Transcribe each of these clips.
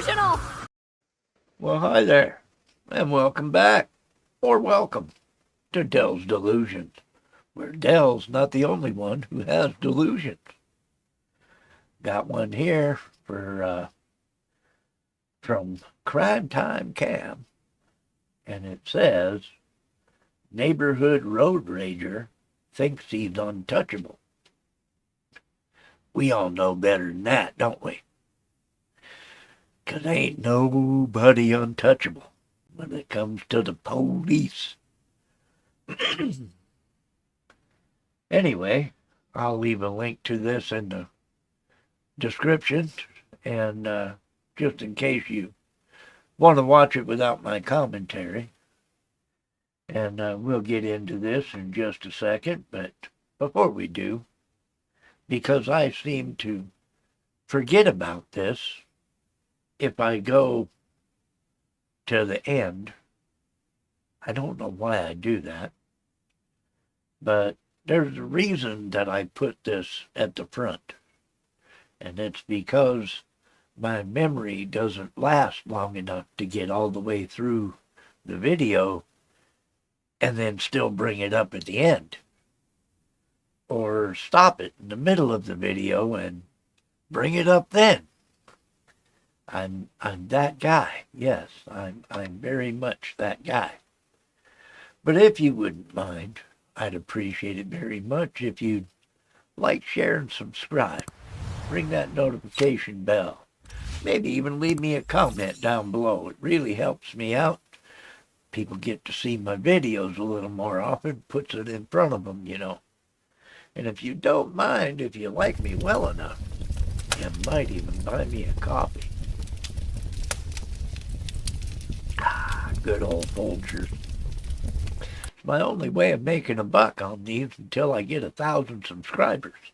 delusional! Well, hi there, and welcome back, or welcome, to Dell's Delusions, where Dell's not the only one who has delusions. Got one here from Crime Time Cam, and it says, neighborhood road rager thinks he's untouchable. We all know better than that, don't we? 'Cause ain't nobody untouchable when it comes to the police. Anyway, I'll leave a link to this in the description, and just in case you want to watch it without my commentary. And we'll get into this in just a second, but before we do, because I seem to forget about this if I go to the end. I don't know why I do that, but there's a reason that I put this at the front, and it's because my memory doesn't last long enough to get all the way through the video and then still bring it up at the end, or stop it in the middle of the video and bring it up then. I'm that guy. Yes, I'm very much that guy. But if you wouldn't mind, I'd appreciate it very much if you'd like, share, and subscribe. Ring that notification bell. Maybe even leave me a comment down below. It really helps me out. People get to see my videos a little more often, puts it in front of them, you know. And if you don't mind, if you like me well enough, you might even buy me a coffee. Good old Folgers. It's my only way of making a buck on these until I get 1,000 subscribers.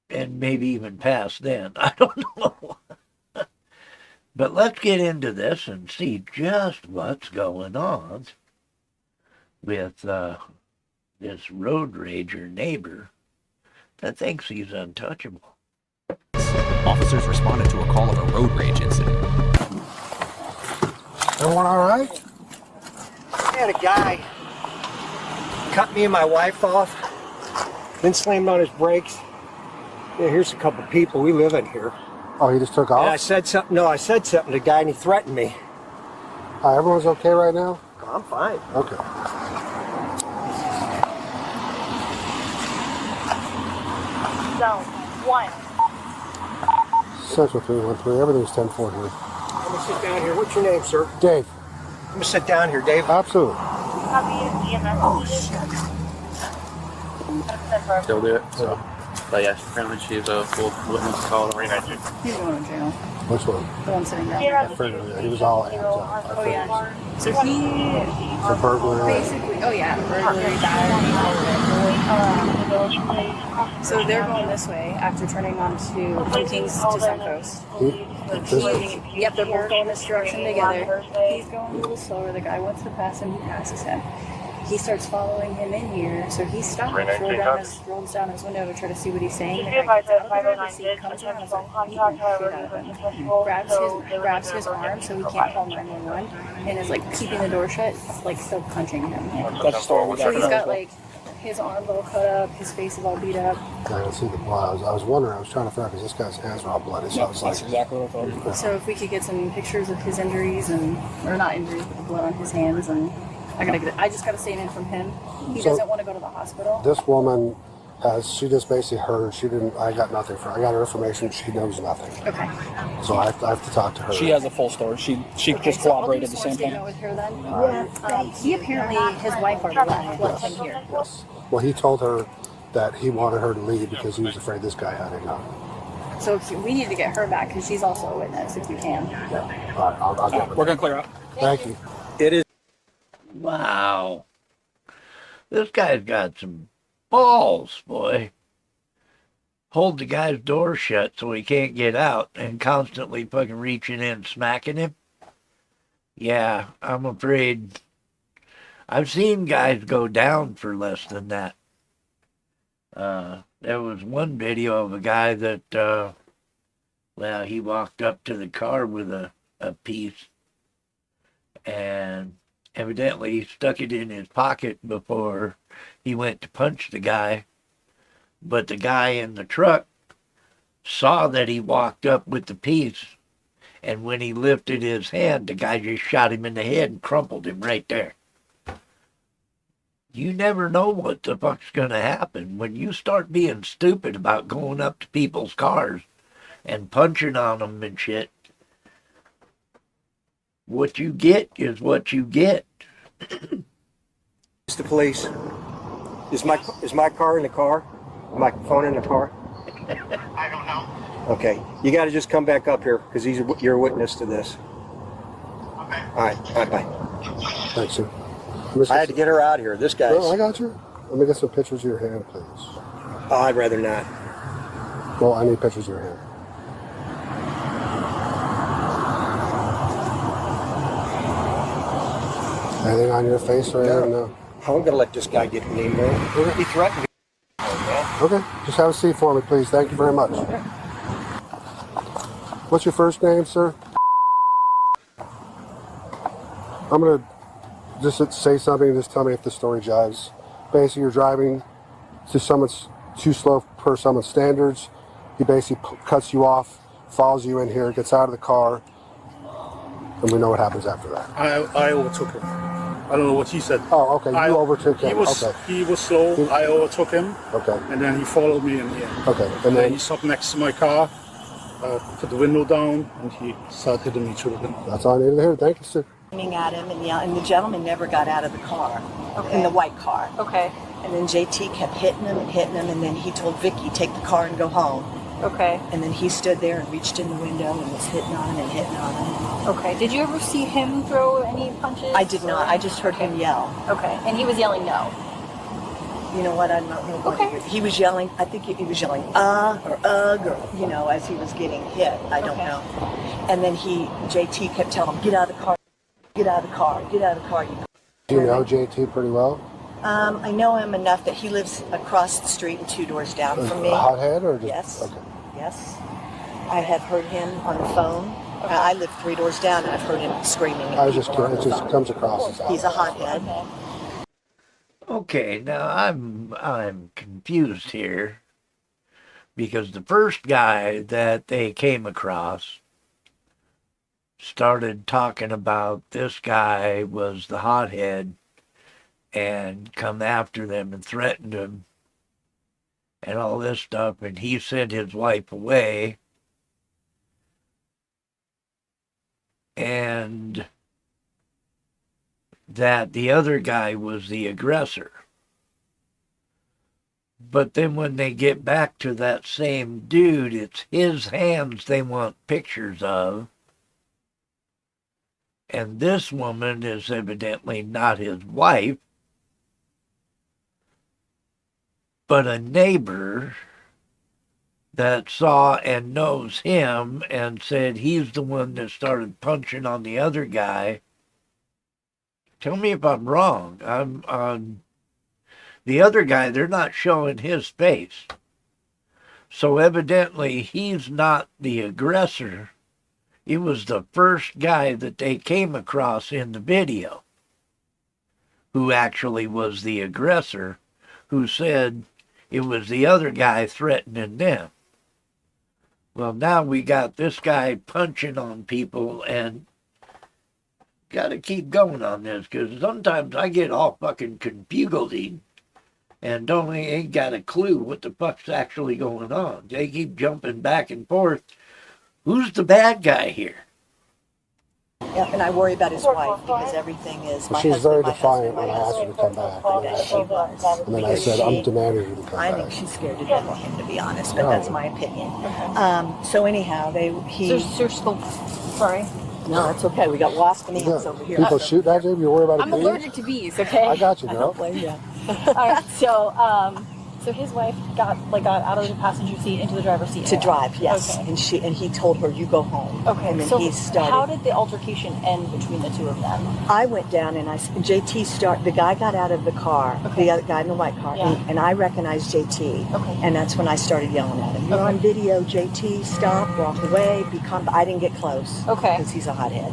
And maybe even past then. I don't know. But let's get into this and see just what's going on with this road rager neighbor that thinks he's untouchable. Officers responded to a call of a road rage incident. Everyone all right? I had a guy cut me and my wife off, then slammed on his brakes. Yeah, here's a couple people. We live in here. Oh, he just took And off? I said something. No, I said something to the guy, and he threatened me. Everyone's okay right now? I'm fine. Okay. Zone 1. Central 313. Everything's 10-4 here. I'm gonna sit down here. What's your name, sir? Dave. I'm gonna sit down here, Dave. Absolutely. Copy EMS needed. Still do it. So, but yeah, apparently she's a full witness called. He's going to jail. Which one? The one sitting down Yeah. there. I figured he was all amped up. Oh yeah. So he For burglary. basically, oh yeah, burglary, battery. So they're going this way after turning onto from Kings to Suncoast. Yep, they're both going this direction together. He's going a little slower. The guy wants to pass him. He passes him. He starts following him in here, so he stops, rolls down his window to try to see what he's saying. The guy gets out of the driver's seat, comes around, and grabs his arm so he can't call 911, and is like keeping the door shut, like still punching him. That's the story we got. So he's got like his arm all cut up, his face is all beat up. I didn't see the blood. I was wondering, I was trying to figure out because this guy's hands are all bloody, so I was like... That's exactly what I thought. So if we could get some pictures of his injuries, or not injuries, but the blood on his hands, and I just got a statement from him. He doesn't want to go to the hospital. This woman she just basically heard, I got nothing for her. I got her information, she knows nothing. Okay. So I have to talk to her. She has a full story. She just So I'll cooperated do at the same statement time. with her then. He apparently, his wife already left him here. Yes. Well, he told her that he wanted her to leave because he was afraid this guy had a gun. So we need to get her back because she's also a witness if we can. Yeah. All right, I'll get her. We're gonna clear out. Thank you. It is. Wow. This guy's got some balls, boy. Hold the guy's door shut so he can't get out and constantly fucking reaching in, smacking him. Yeah, I'm afraid I've seen guys go down for less than that. There was one video of a guy that Well, he walked up to the car with a piece and evidently he stuck it in his pocket before he went to punch the guy. But the guy in the truck saw that he walked up with the piece, and when he lifted his hand, the guy just shot him in the head and crumpled him right there. You never know what the fuck's gonna happen when you start being stupid about going up to people's cars and punching on them and shit. What you get is what you get. It's the police. Is my car in the car? My phone in the car? I don't know. Okay. You got to just come back up here because you're a witness to this. Okay. All right. Bye. Thanks, sir. I had to get her out of here. This guy's. No, I got you. Let me get some pictures of your hand, please. Oh, I'd rather not. Well, I need pictures of your hand. Anything on your face or anything? No. I'm going to let this guy get me, man. Okay. He threatened me. Okay, just have a seat for me, please. Thank you very much. What's your first name, sir? I'm going to just say something and just tell me if the story jives. Basically, you're driving to someone's too slow per someone's standards. He basically cuts you off, follows you in here, gets out of the car, and we know what happens after that. I overtook him. I don't know what he said. Oh, okay. You overtook him. He was slow. I overtook him. Okay. And then he followed me in the end. Okay. And then he stopped next to my car, put the window down, and he started hitting me through the window. That's all I needed to hear. Thank you, sir. At him and the gentleman never got out of the car, in the white car. Okay. And then JT kept hitting him, and then he told Vicky, take the car and go home. Okay. And then he stood there and reached in the window and was hitting on him. Okay. Did you ever see him throw any punches? I did not. I just heard him yell. Okay. And he was yelling no. You know what? I don't know what he was yelling. I think he was yelling, or ugh, or, as he was getting hit. I don't know. And then JT kept telling him, get out of the car, get out of the car, get out of the car. Do you know JT pretty well? I know him enough that he lives across the street and 2 doors down from me. A hothead or just? Yes. Okay. Yes. I have heard him on the phone. I live 3 doors down, and I've heard him screaming. I was just curious. It just comes across as he's a hothead. Okay, now I'm confused here because the first guy that they came across started talking about this guy was the hothead and come after them and threatened them and all this stuff, and he sent his wife away. And that the other guy was the aggressor. But then when they get back to that same dude, it's his hands they want pictures of. And this woman is evidently not his wife, but a neighbor that saw and knows him and said he's the one that started punching on the other guy. Tell me if I'm wrong. The other guy, they're not showing his face. So evidently he's not the aggressor. It was the first guy that they came across in the video who actually was the aggressor, who said it was the other guy threatening them. Well, now we got this guy punching on people, and got to keep going on this, because sometimes I get all fucking confused and ain't got a clue what the fuck's actually going on. They keep jumping back and forth. Who's the bad guy here? Yeah, and I worry about his wife because everything is. Well, she's very defiant when I asked her to come back. She was. And then I said, I'm demanding you to come back. I think she's scared to death of him, to be honest, but that's my opinion. So anyhow, Sorry. No, it's okay. We got wasp and ants over here. People shoot at you? You worry about I'm bees? allergic to bees, okay? I got you, I girl. don't blame you. All right, so So his wife got out of the passenger seat into the driver's seat to drive, yes. Okay. And he told her, you go home. Okay. And then so he started. how did the altercation end between the two of them? I went down and the guy got out of the car, Okay. the other guy in the white car, Yeah. and I recognized JT. Okay. And that's when I started yelling at him. You're on video, JT, stop, walk away, be calm. I didn't get close. Okay. Because he's a hothead.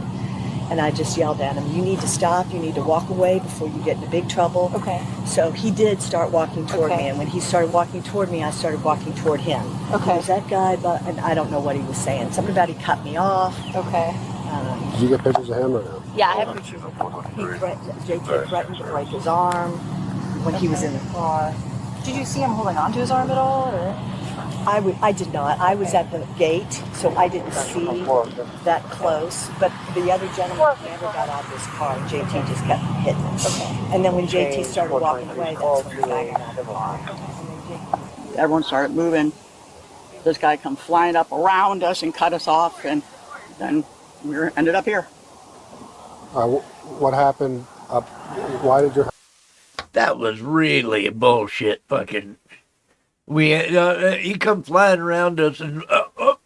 And I just yelled at him, you need to stop, you need to walk away before you get into big trouble. Okay. So he did start walking toward me, and when he started walking toward me, I started walking toward him. Okay. Was that guy, and I don't know what he was saying. Something about he cut me off. Okay. Did you get pictures of him or no? Yeah, I have pictures of him. JT threatened to break his arm when he was in the car. Did you see him holding on to his arm at all, or? I did not. I was at the gate, so I didn't see that close. But the other gentleman never got out of his car, and JT just kept hitting him. Okay. And then when JT started walking away, that's when the guy got out of the car. Everyone started moving. This guy come flying up around us and cut us off, and then we ended up here. What happened? Why did your... That was really a bullshit fucking... he come flying around us and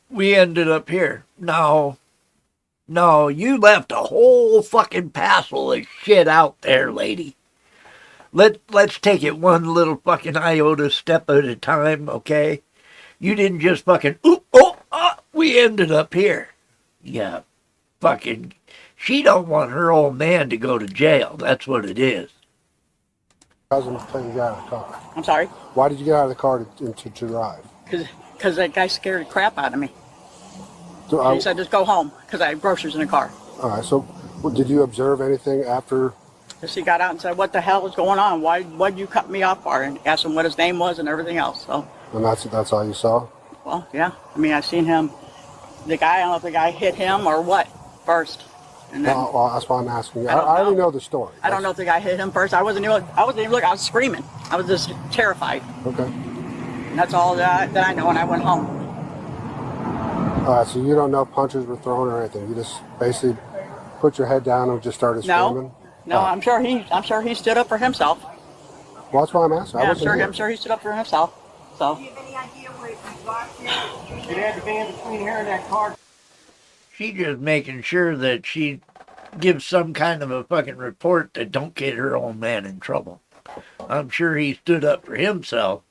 we ended up here. No, you left a whole fucking passel of shit out there, lady. Let's take it one little fucking iota step at a time, okay? You didn't just fucking, we ended up here. Yeah, fucking, she don't want her old man to go to jail. That's what it is. Husband telling you to get out of the car. I'm sorry? Why did you get out of the car to drive? Because that guy scared the crap out of me. So, He said, just go home, because I have groceries in the car. all right, so did you observe anything after? Because he got out and said, what the hell is going on? Why'd you cut me off for? And asked him what his name was and everything else. So, And that's all you saw? well, yeah. I mean, I seen him. I don't know if the guy hit him or what first. And then, Well, that's why I'm asking you. I don't I already know. know the story. I don't know if the guy hit him first. I wasn't even looking. I was screaming. I was just terrified. Okay. And that's all that I know. And I went home. All right, so you don't know punches were thrown or anything. You just basically put your head down and just started screaming? No, I'm sure he stood up for himself. Well, that's why I'm asking. Yeah, I'm sure he stood up for himself. So. Do you have any idea where it was It had to be in between here and that car. She just making sure that she gives some kind of a fucking report that don't get her old man in trouble. I'm sure he stood up for himself.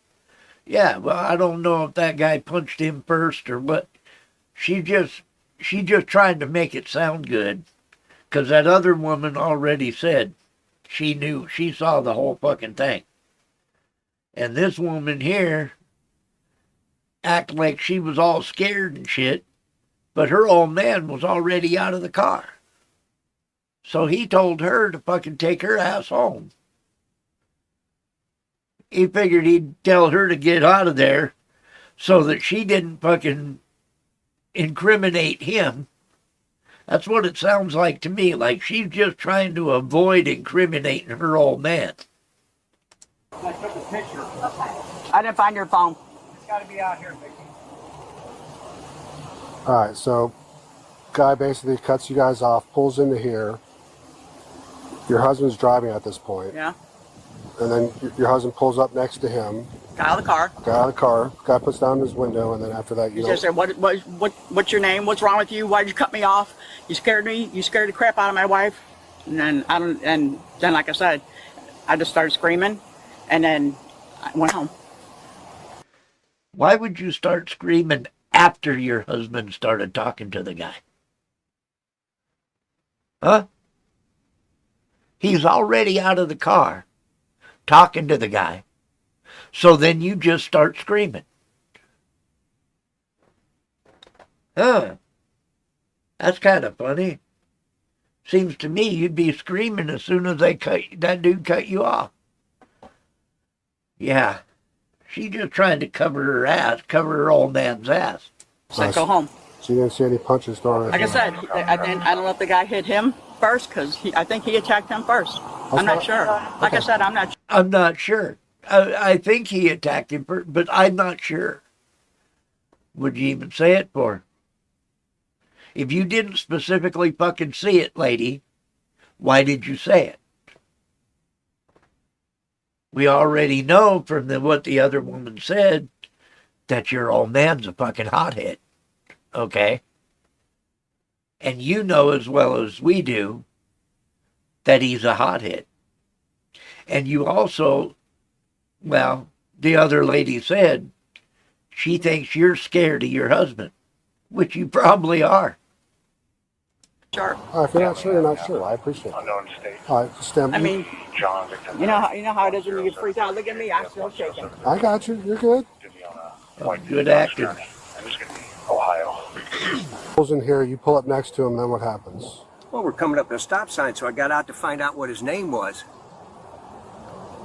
Yeah, well, I don't know if that guy punched him first or what. She just trying to make it sound good. Because that other woman already said she saw the whole fucking thing. And this woman here act like she was all scared and shit. But her old man was already out of the car. So he told her to fucking take her ass home. He figured he'd tell her to get out of there so that she didn't fucking incriminate him. That's what it sounds like to me. Like she's just trying to avoid incriminating her old man. I took a picture. I didn't find your phone. It's got to be out here, Vicky. All right, so guy basically cuts you guys off, pulls into here. Your husband's driving at this point. Yeah. And then your husband pulls up next to him. Got out of the car. Got out of the car. Guy puts down his window, and then after that, He just said, what's your name? What's wrong with you? Why'd you cut me off? You scared me. You scared the crap out of my wife. And then like I said, I just started screaming, and then I went home. Why would you start screaming after your husband started talking to the guy? Huh? He's already out of the car talking to the guy. So then you just start screaming. Huh. That's kind of funny. Seems to me you'd be screaming as soon as that dude cut you off. Yeah. She just trying to cover her old man's ass. Said, go home. So you didn't see any punches thrown? Like I said, I don't know if the guy hit him first, because I think he attacked him first. I'm not sure. Like I said, I'm not sure. I'm not sure. I think he attacked him first, but I'm not sure. Would you even say it for? If you didn't specifically fucking see it, lady, why did you say it? We already know from what the other woman said that your old man's a fucking hothead. Okay? And you know as well as we do that he's a hothead. And you also, well, the other lady said she thinks you're scared of your husband, which you probably are. Sure. If you're not sure, you're not sure. I appreciate it. Unknown state. All right, stand. I mean, John Victor. you know how it is when you get freaked out. Look at me, I'm still shaking. I got you. You're good. Good acting. I'm just going to be Ohio. Pulls in here. You pull up next to him. Then what happens? Well, we're coming up to a stop sign, so I got out to find out what his name was.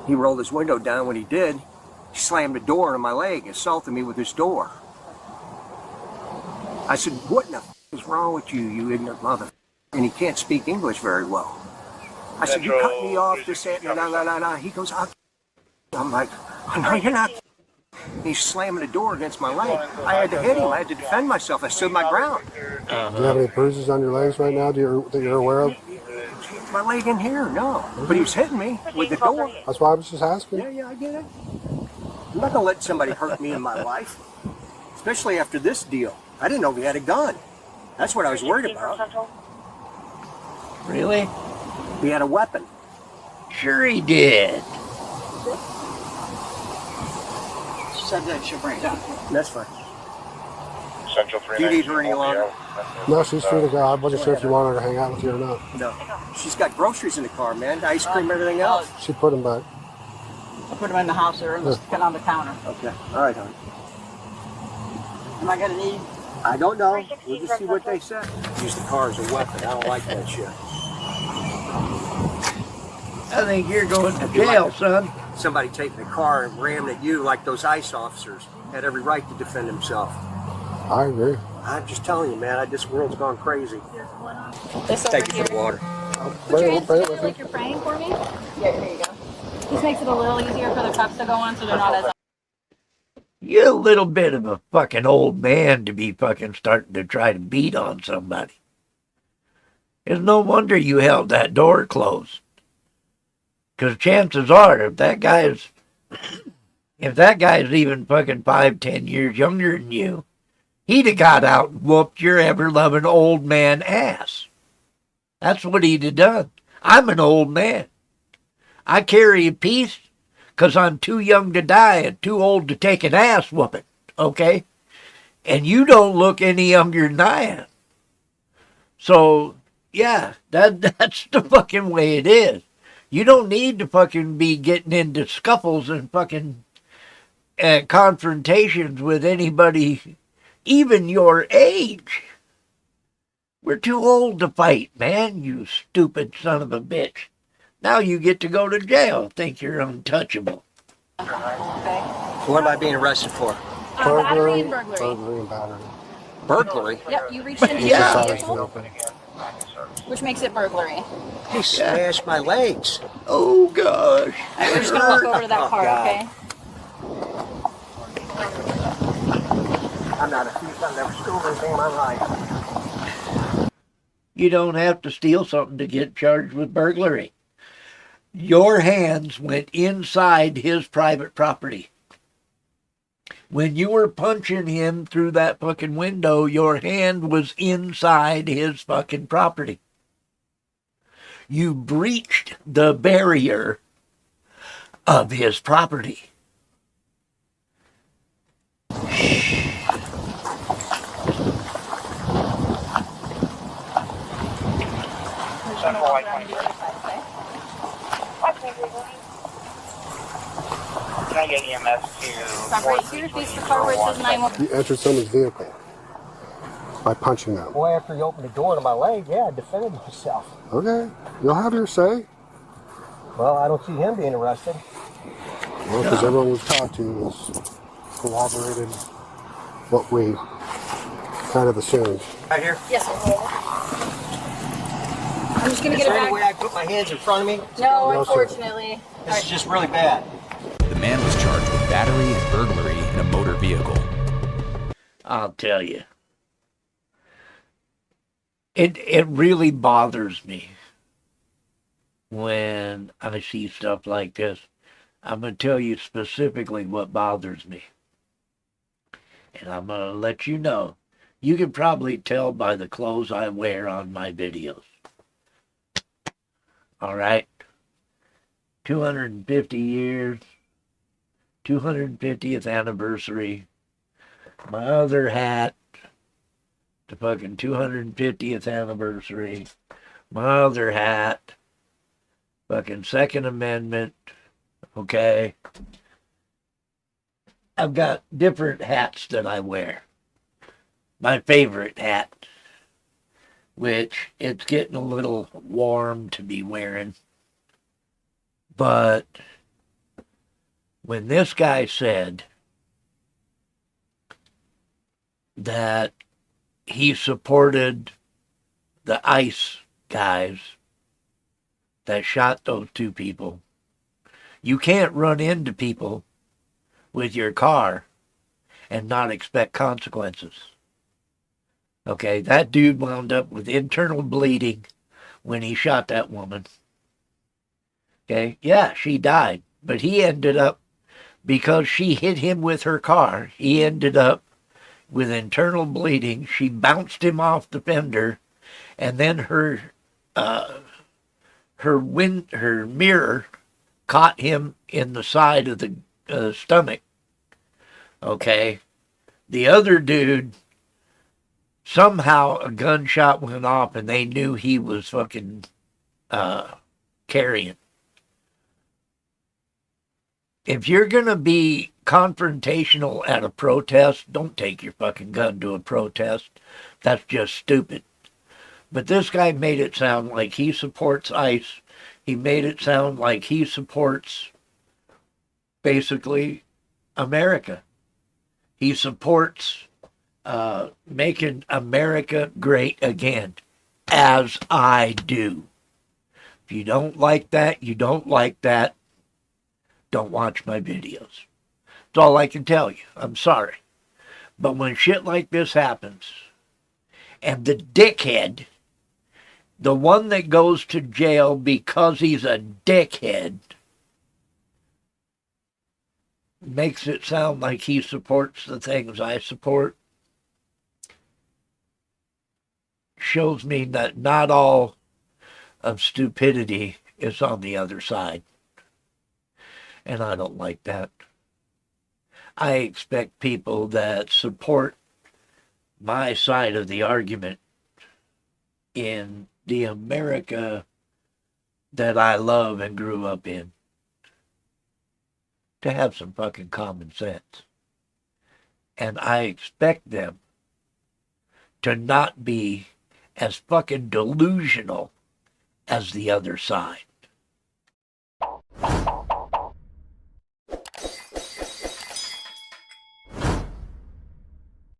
He rolled his window down. When he did, he slammed the door on my leg, assaulted me with his door. I said, "What in the f is wrong with you, you ignorant mother?" And he can't speak English very well. I said, "You cut me off, this, that, nah. He goes, I'm like, "No, you're not." He's slamming the door against my leg. I had to hit him. I had to defend myself. I stood my ground. Do you have any bruises on your legs right now that you're aware of? My leg in here, no. But he was hitting me with the door. That's why I was just asking. Yeah, I get it. I'm not going to let somebody hurt me in my life. Especially after this deal. I didn't know he had a gun. That's what I was worried about. Really? He had a weapon. Sure he did. She said that she'll bring it down. That's fine. Central Do you need her any longer? No, she's free to go. I wasn't sure if you wanted her to hang out with you or not. No. She's got groceries in the car, man. Ice cream, everything else. She put them back. I put them in the house there and just put on the counter. Okay. All right, honey. Am I going to need? I don't know. We'll just see what they say. Use the car as a weapon. I don't like that shit. I think you're going to jail, son. Somebody taking the car and ramming at you like those ICE officers had every right to defend himself. I agree. I'm just telling you, man. This world's gone crazy. This over Thank you here. for the water. Put your hands together like you're praying for me. Yeah, here you go. This makes it a little easier for the cups to go on so they're not as... You're a little bit of a fucking old man to be fucking starting to try to beat on somebody. It's no wonder you held that door closed. Because chances are, if that guy's even fucking 5-10 years younger than you, he'd have got out and whooped your ever-loving old man ass. That's what he'd have done. I'm an old man. I carry a piece because I'm too young to die and too old to take an ass whooping, okay? And you don't look any younger than I am. So, yeah, that's the fucking way it is. You don't need to fucking be getting into scuffles and fucking confrontations with anybody, even your age. We're too old to fight, man, you stupid son of a bitch. Now you get to go to jail. Think you're untouchable. Okay. What am I being arrested for? Battery and burglary. Burglary and battery. Burglary? Yep, you reached into Yeah. the vehicle, which makes it burglary. He smashed my legs. Oh, gosh. We're just going to walk over to that car, God. okay? I'm not a thief. I've never stolen anything in my life. You don't have to steal something to get charged with burglary. Your hands went inside his private property. When you were punching him through that fucking window, your hand was inside his fucking property. You breached the barrier of his property. Central I-23. Can I get EMS to... Stop right here, face the car where it says 911. You entered someone's vehicle by punching them. Boy, after he opened the door to my leg, yeah, I defended myself. Okay. You'll have your say. Well, I don't see him being arrested. Well, because everyone we've talked to has corroborated what we kind of assumed. Right here? Yes, sir. I'm just going to Is get it there any back. way I put my hands in front of me? No, No, sir. unfortunately. This is just really bad. The man was charged with battery and burglary in a motor vehicle. I'll tell you. It really bothers me when I see stuff like this. I'm going to tell you specifically what bothers me. And I'm going to let you know. You can probably tell by the clothes I wear on my videos. All right? 250 years, 250th anniversary. My other hat, the fucking 250th anniversary. My other hat, fucking Second Amendment. Okay? I've got different hats that I wear. My favorite hat, which it's getting a little warm to be wearing. But when this guy said that he supported the ICE guys that shot those two people, you can't run into people with your car and not expect consequences. Okay, that dude wound up with internal bleeding when he shot that woman. Okay, yeah, she died, but he ended up, because she hit him with her car, he ended up with internal bleeding. She bounced him off the fender, and then her mirror caught him in the side of the stomach. Okay, the other dude, somehow a gunshot went off, and they knew he was fucking carrying. If you're going to be confrontational at a protest, don't take your fucking gun to a protest. That's just stupid. But this guy made it sound like he supports ICE. He made it sound like he supports, basically, America. He supports making America great again, as I do. If you don't like that, you don't like that. Don't watch my videos. That's all I can tell you. I'm sorry. But when shit like this happens, and the dickhead, the one that goes to jail because he's a dickhead, makes it sound like he supports the things I support, shows me that not all of stupidity is on the other side. And I don't like that. I expect people that support my side of the argument in the America that I love and grew up in to have some fucking common sense. And I expect them to not be as fucking delusional as the other side.